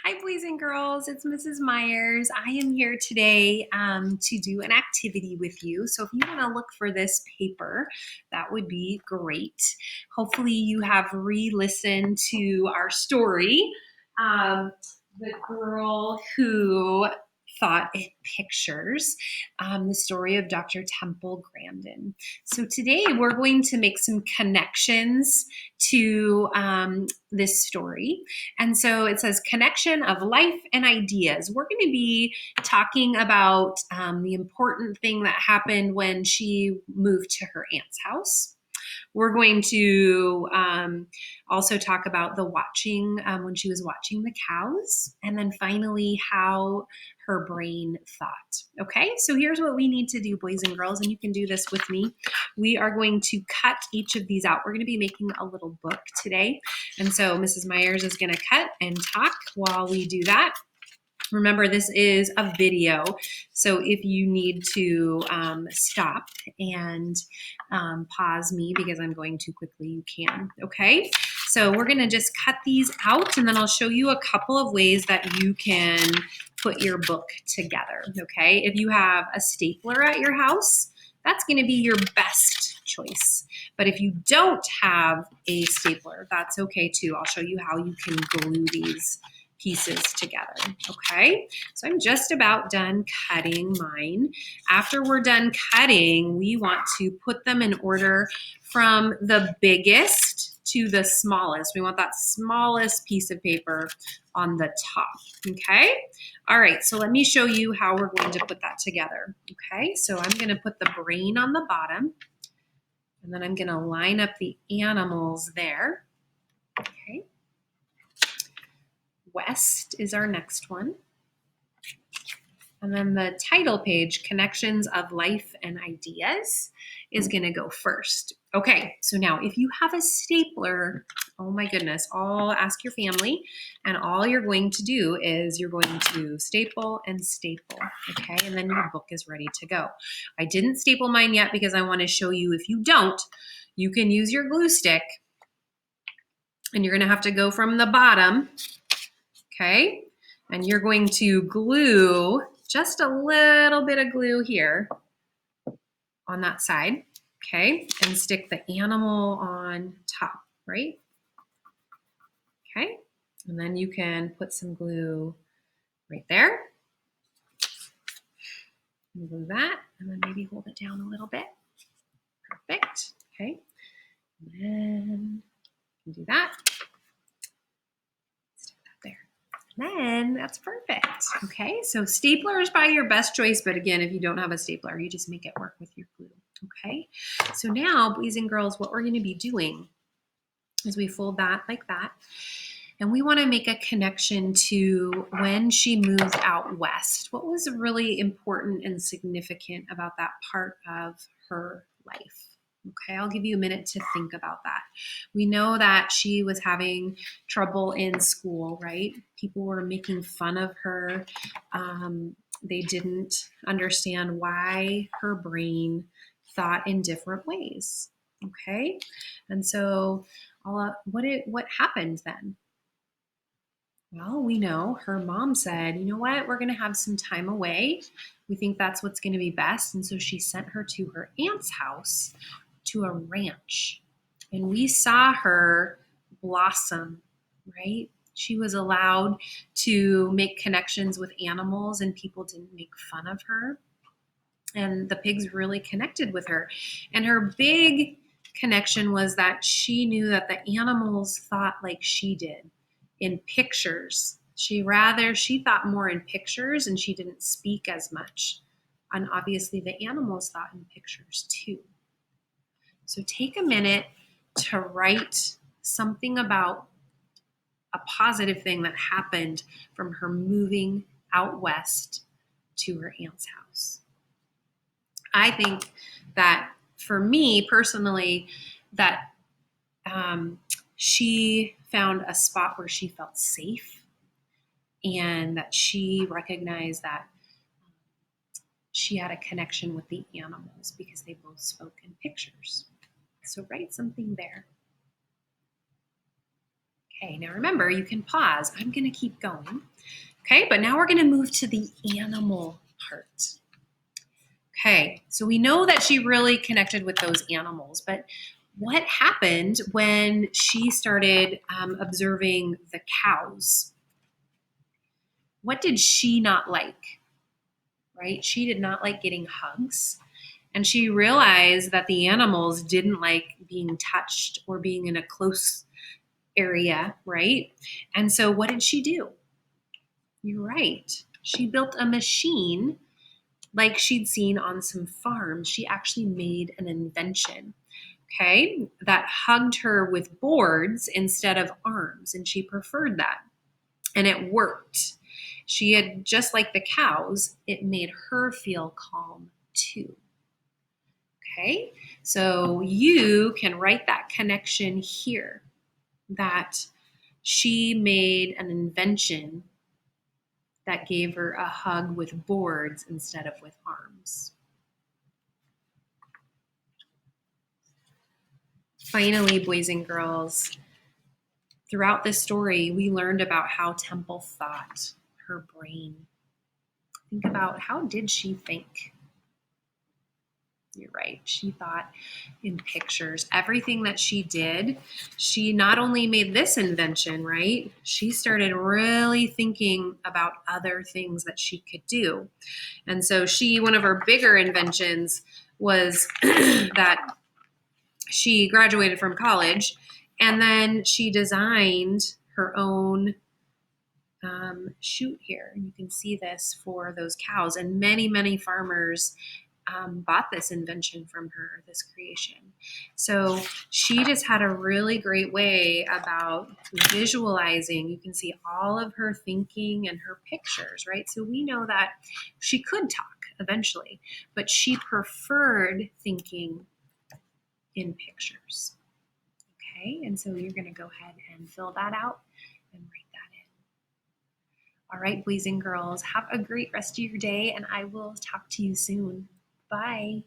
Hi, boys and girls. It's Mrs. Myers. I am here today to do an activity with you. So if you want to look for this paper, that would be great. Hopefully you have re-listened to our story. The girl who thought in pictures, the story of Dr. Temple Grandin. So today we're going to make some connections to this story. And so it says connection of life and ideas. We're going to be talking about the important thing that happened when she moved to her aunt's house. We're going to also talk about the watching, when she was watching the cows, and then finally how her brain thought. Okay, so here's what we need to do, boys and girls, and you can do this with me. We are going to cut each of these out. We're going to be making a little book today, and so Mrs. Myers is going to cut and talk while we do that. Remember, this is a video, so if you need to stop and pause me because I'm going too quickly, you can, okay? So we're going to just cut these out, and then I'll show you a couple of ways that you can put your book together, okay? If you have a stapler at your house, that's going to be your best choice. But if you don't have a stapler, that's okay too. I'll show you how you can glue these pieces together, okay? So I'm just about done cutting mine. After we're done cutting, we want to put them in order from the biggest to the smallest. We want that smallest piece of paper on the top, okay? All right, so let me show you how we're going to put that together, okay? So I'm gonna put the brain on the bottom, and then I'm gonna line up the animals there, okay? West is our next one. And then the title page, Connections of Life and Ideas, is going to go first. Okay, so now if you have a stapler, oh my goodness, I'll ask your family, and all you're going to do is you're going to staple and staple, okay? And then your book is ready to go. I didn't staple mine yet because I want to show you if you don't, you can use your glue stick, and you're going to have to go from the bottom, okay? And you're going to glue just a little bit of glue here on that side, okay? And stick the animal on top, right? Okay, and then you can put some glue right there. Glue that, and then maybe hold it down a little bit. Perfect, okay? And then you can do that. Then that's perfect. Okay, so stapler is probably your best choice, but again, if you don't have a stapler, you just make it work with your glue. Okay, so now, boys and girls, what we're going to be doing is we fold that like that, and we want to make a connection to when she moved out west. What was really important and significant about that part of her life? Okay, I'll give you a minute to think about that. We know that she was having trouble in school, right? People were making fun of her. They didn't understand why her brain thought in different ways. Okay, and so what happened then? Well, we know her mom said, you know what, we're going to have some time away. We think that's what's going to be best. And so she sent her to her aunt's house, to a ranch. And we saw her blossom, right? She was allowed to make connections with animals, and people didn't make fun of her. And the pigs really connected with her. And her big connection was that she knew that the animals thought like she did in pictures. She thought more in pictures, and she didn't speak as much. And obviously the animals thought in pictures too. So take a minute to write something about a positive thing that happened from her moving out west to her aunt's house. I think that for me personally, that she found a spot where she felt safe, and that she recognized that she had a connection with the animals because they both spoke in pictures. So write something there. Okay, now remember, you can pause. I'm going to keep going. Okay, but now we're going to move to the animal part. Okay, so we know that she really connected with those animals, but what happened when she started observing the cows? What did she not like? Right? She did not like getting hugs. And she realized that the animals didn't like being touched or being in a close area, right? And so what did she do? You're right. She built a machine like she'd seen on some farms. She actually made an invention, okay, that hugged her with boards instead of arms. And she preferred that. And it worked. She had, just like the cows, it made her feel calm too. Okay, so you can write that connection here that she made an invention that gave her a hug with boards instead of with arms. Finally, boys and girls, throughout this story, we learned about how Temple thought, her brain. Think about, how did she think? You're right. She thought in pictures. Everything that she did, she not only made this invention, right? She started really thinking about other things that she could do. And so one of her bigger inventions was that she graduated from college and then she designed her own chute here. And you can see this for those cows. And many, many farmers bought this invention from her, this creation. So she just had a really great way about visualizing. You can see all of her thinking and her pictures, right? So we know that she could talk eventually, but she preferred thinking in pictures. Okay, and so you're going to go ahead and fill that out and write that in. All right, boys and girls, have a great rest of your day, and I will talk to you soon. Bye.